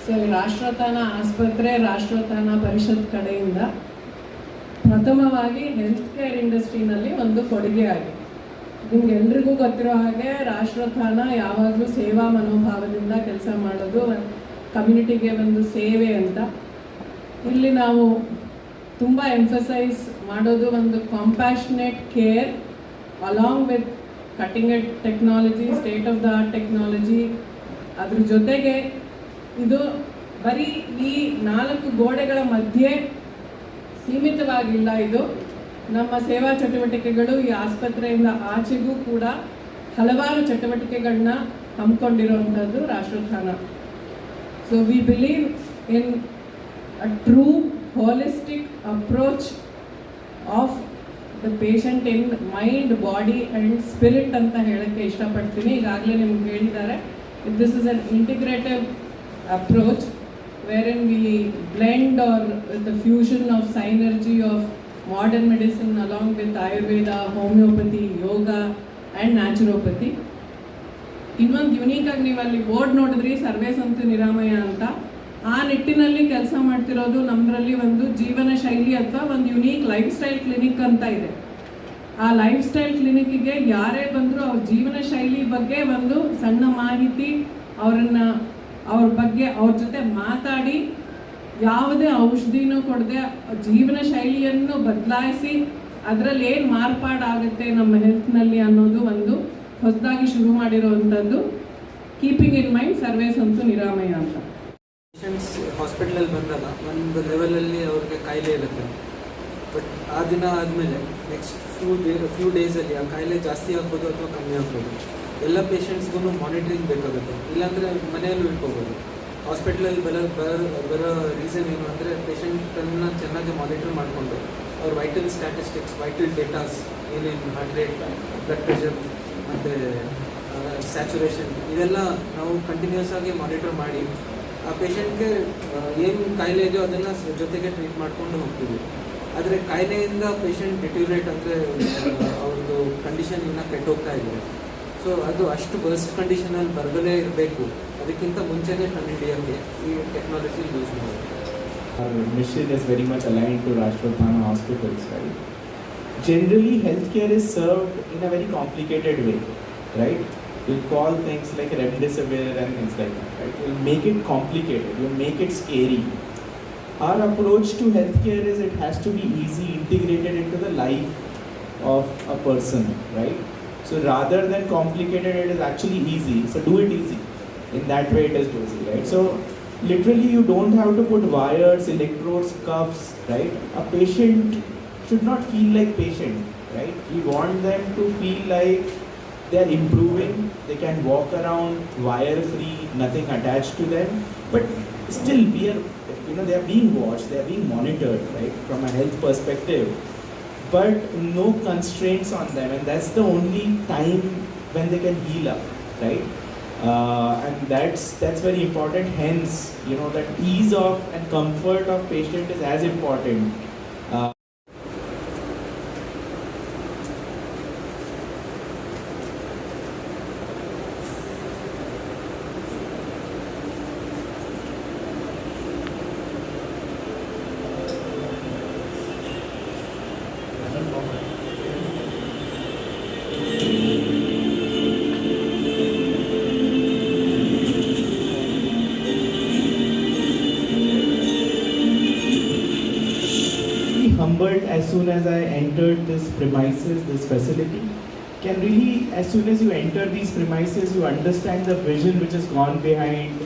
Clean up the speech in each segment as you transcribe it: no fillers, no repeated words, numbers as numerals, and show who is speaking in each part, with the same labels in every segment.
Speaker 1: So ಈ ರಾಷ್ಟ್ರೋತ್ಥಾನ ಆಸ್ಪತ್ರೆ ರಾಷ್ಟ್ರೋತ್ಥಾನ ಪರಿಷತ್ ಕಡೆಯಿಂದ ಪ್ರಥಮವಾಗಿ ಹೆಲ್ತ್ ಕೇರ್ ಇಂಡಸ್ಟ್ರಿನಲ್ಲಿ ಒಂದು ಕೊಡುಗೆ ಆಗಿದೆ. ನಿಮ್ಗೆಲ್ರಿಗೂ ಗೊತ್ತಿರೋ ಹಾಗೆ ರಾಷ್ಟ್ರೋತ್ಥಾನ ಯಾವಾಗಲೂ ಸೇವಾ ಮನೋಭಾವದಿಂದ ಕೆಲಸ ಮಾಡೋದು, ಕಮ್ಯುನಿಟಿಗೆ ಒಂದು ಸೇವೆ ಅಂತ. ಇಲ್ಲಿ ನಾವು ತುಂಬ ಎಂಫಸೈಸ್ ಮಾಡೋದು ಒಂದು compassionate care along with cutting edge technology, state of the art technology. ಅದ್ರ ಜೊತೆಗೆ ಇದು ಬರೀ ಈ 4 ಗೋಡೆಗಳ ಮಧ್ಯೆ ಸೀಮಿತವಾಗಿಲ್ಲ. ಇದು ನಮ್ಮ ಸೇವಾ ಚಟುವಟಿಕೆಗಳು ಈ ಆಸ್ಪತ್ರೆಯಿಂದ ಆಚೆಗೂ ಕೂಡ ಹಲವಾರು ಚಟುವಟಿಕೆಗಳನ್ನ ಹಮ್ಮಿಕೊಂಡಿರುವಂಥದ್ದು Rashtrotthana. So we believe in a true holistic approach of the patient in mind, body and spirit ಅಂತ ಹೇಳೋಕ್ಕೆ ಇಷ್ಟಪಡ್ತೀನಿ. ಈಗಾಗಲೇ ನಿಮ್ಗೆ ಹೇಳಿದ್ದಾರೆ, this is an integrative approach wherein we blend or the fusion of synergy of modern medicine along with Ayurveda, homeopathy, yoga and naturopathy. ಇನ್ನೊಂದು unique ಆಗಿ ನೀವು ಅಲ್ಲಿ ಬೋರ್ಡ್ ನೋಡಿದ್ರಿ, ಸರ್ವೇ ಸಂತು ನಿರಾಮಯ ಅಂತ. ಆ ನಿಟ್ಟಿನಲ್ಲಿ ಕೆಲಸ ಮಾಡ್ತಿರೋದು ನಮ್ಮರಲ್ಲಿ ಒಂದು ಜೀವನ ಶೈಲಿ ಅಥವಾ ಒಂದು ಯುನೀಕ್ ಲೈಫ್ ಸ್ಟೈಲ್ ಕ್ಲಿನಿಕ್ ಅಂತ ಇದೆ. ಆ ಲೈಫ್ ಸ್ಟೈಲ್ ಕ್ಲಿನಿಕ್ಗೆ ಯಾರೇ ಬಂದರೂ ಅವ್ರ ಜೀವನ ಶೈಲಿ ಬಗ್ಗೆ ಒಂದು ಸಣ್ಣ ಮಾಹಿತಿ, ಅವ್ರ ಬಗ್ಗೆ ಅವ್ರ ಜೊತೆ ಮಾತಾಡಿ ಯಾವುದೇ ಔಷಧಿನೂ ಕೊಡದೆ ಜೀವನ ಶೈಲಿಯನ್ನು ಬದಲಾಯಿಸಿ ಅದರಲ್ಲಿ ಏನು ಮಾರ್ಪಾಡಾಗುತ್ತೆ ನಮ್ಮ ಹೆಲ್ತ್ನಲ್ಲಿ ಅನ್ನೋದು ಒಂದು ಹೊಸದಾಗಿ ಶುರು ಮಾಡಿರುವಂಥದ್ದು ಕೀಪಿಂಗ್ ಇನ್ ಮೈಂಡ್ ಸರ್ವೇ ಸಂತು ನಿರಾಮಯ ಅಂತ.
Speaker 2: ಪೇಷಂಟ್ಸ್ ಹಾಸ್ಪಿಟ್ಲಲ್ಲಿ ಬಂದಾಗ ಒಂದು ಲೆವೆಲಲ್ಲಿ ಅವ್ರಿಗೆ ಕಾಯಿಲೆ ಇರುತ್ತೆ, ಬಟ್ ಆ ದಿನ ಆದಮೇಲೆ ನೆಕ್ಸ್ಟ್ ಫ್ಯೂ ಡೇಸಲ್ಲಿ ಆ ಕಾಯಿಲೆ ಜಾಸ್ತಿ ಆಗ್ಬೋದು ಅಥವಾ ಕಮ್ಮಿ ಆಗ್ಬೋದು. ಎಲ್ಲ ಪೇಷಂಟ್ಸ್ಗೂ ಮಾನಿಟ್ರಿಂಗ್ ಬೇಕಾಗುತ್ತೆ, ಇಲ್ಲಾಂದರೆ ಮನೆಯಲ್ಲೂ ಇಟ್ಕೋಬೋದು. ಹಾಸ್ಪಿಟ್ಲಲ್ಲಿ ಬರೋ ರೀಸನ್ ಏನು ಅಂದರೆ ಪೇಷಂಟನ್ನು ಚೆನ್ನಾಗಿ ಮಾನಿಟರ್ ಮಾಡಿಕೊಂಡು ಅವ್ರ ವೈಟಲ್ ಸ್ಟ್ಯಾಟಿಸ್ಟಿಕ್ಸ್, ವೈಟಲ್ ಡೇಟಾಸ್ ಏನೇನು ಹಾರ್ಟ್ ರೇಟ್, ಬ್ಲಡ್ ಪ್ರೆಷರ್ ಮತ್ತು ಸ್ಯಾಚುರೇಷನ್ ಇವೆಲ್ಲ ನಾವು ಕಂಟಿನ್ಯೂಸ್ ಆಗಿ ಮಾನಿಟರ್ ಮಾಡಿ ಆ ಪೇಷಂಟ್ಗೆ ಏನು ಕಾಯಿಲೆ ಇದೆಯೋ ಅದನ್ನು ಜೊತೆಗೆ ಟ್ರೀಟ್ ಮಾಡಿಕೊಂಡು ಹೋಗ್ತೀವಿ. ಆದರೆ ಕಾಯಿಲೆಯಿಂದ ಪೇಷಂಟ್ ಡಿಟ್ಯೂರೇಟ್ ಅಂದರೆ ಅವ್ರದ್ದು ಕಂಡೀಷನ್ ಇನ್ನೂ ಕೆಟ್ಟೋಗ್ತಾ ಇದೆ. ಸೊ ಅದು ಅಷ್ಟು ವರ್ಸ್ಟ್ ಕಂಡೀಷನಲ್ಲಿ ಬರದಲೇ ಇರಬೇಕು, ಅದಕ್ಕಿಂತ ಮುಂಚೆನೇ ಕಂಡುಹಿಡಿಯೋಕ್ಕೆ ಈ ಟೆಕ್ನಾಲಜಿ ಯೂಸ್ ಮಾಡೋದು.
Speaker 3: Our mission is very much aligned to Rashtrathana hospitals, right? Generally, healthcare is served in a very complicated way, right? You'll call things like remdesivir and things like that, right? You'll make it complicated, you'll make it scary. Our approach to healthcare is it has to be easy, integrated into the life of a person, right? So rather than complicated, it is actually easy. So do it easy. In that way, it is easy, right? So literally, you don't have to put wires, electrodes, cuffs, right? A patient should not feel like patient, right? We want them to feel like they are improving. They can walk around wire-free, nothing attached to them. But still, they are being watched. They are being monitored, right? From a health perspective. But no constraints on them, and that's the only time when they can heal up, right? And that's very important. Hence, that ease of and comfort of patient is as important. Humbled as soon as I entered this premises, this facility. Can really, as soon as you enter these premises, you understand the vision which has gone behind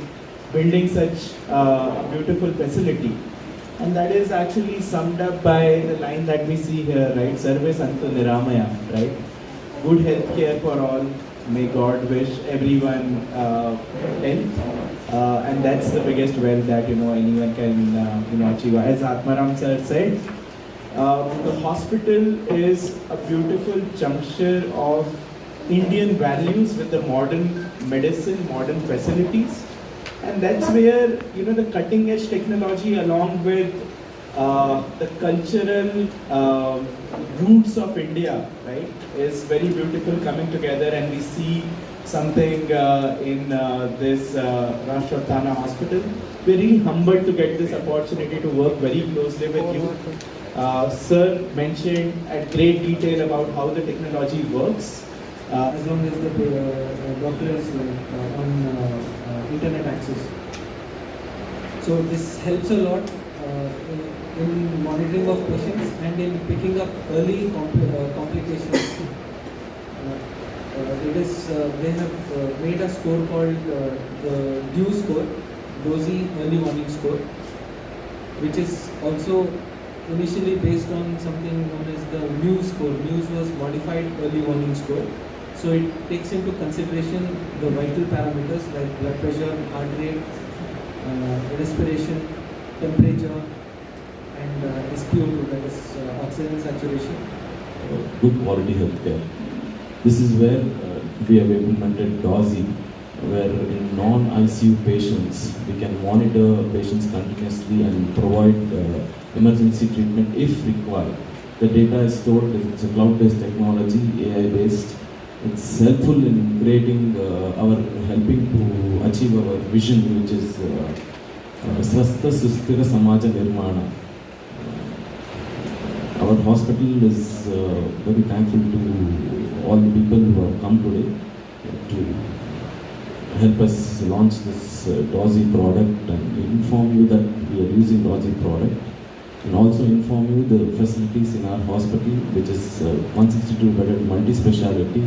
Speaker 3: building such a beautiful facility. And that is actually summed up by the line that we see here, right? Sarve Santu Niramaya, right? Good health care for all. May God wish everyone health. And that's the biggest wealth that, anyone can, achieve. As Atmaram sir said, the hospital is a beautiful juncture of Indian values with the modern medicine, modern facilities, and that's where the cutting edge technology along with the cultural roots of India, right, is very beautiful coming together, and we see something in this Rashtrathana Hospital. We're really humbled to get this opportunity to work very closely with you. Sir mentioned at great detail about how the technology works.
Speaker 2: As long as the doctor is on internet access. So this helps a lot in monitoring of patients and in picking up early complications. They have made a score called the DEW score, DOSI Early Warning Score, which is also initially based on something known as the MUSE score. MUSE was Modified Early Warning Score. So it takes into consideration the vital parameters like blood pressure, heart rate, respiration, temperature, and SpO2, that is oxygen saturation.
Speaker 4: Good quality healthcare. This is where we have implemented DOSI, where in non-ICU patients we can monitor patients continuously and provide emergency treatment if required. The data is stored, it's a cloud-based technology, AI-based. It's helpful in creating helping to achieve our vision, which is Swastha Sustira Samaja Nirmana. Our hospital is very thankful to all the people who have come today to help us launch this DOSI product and inform you that we are using DOSI product, and also inform you the facilities in our hospital, which is 162 bedded multi-speciality.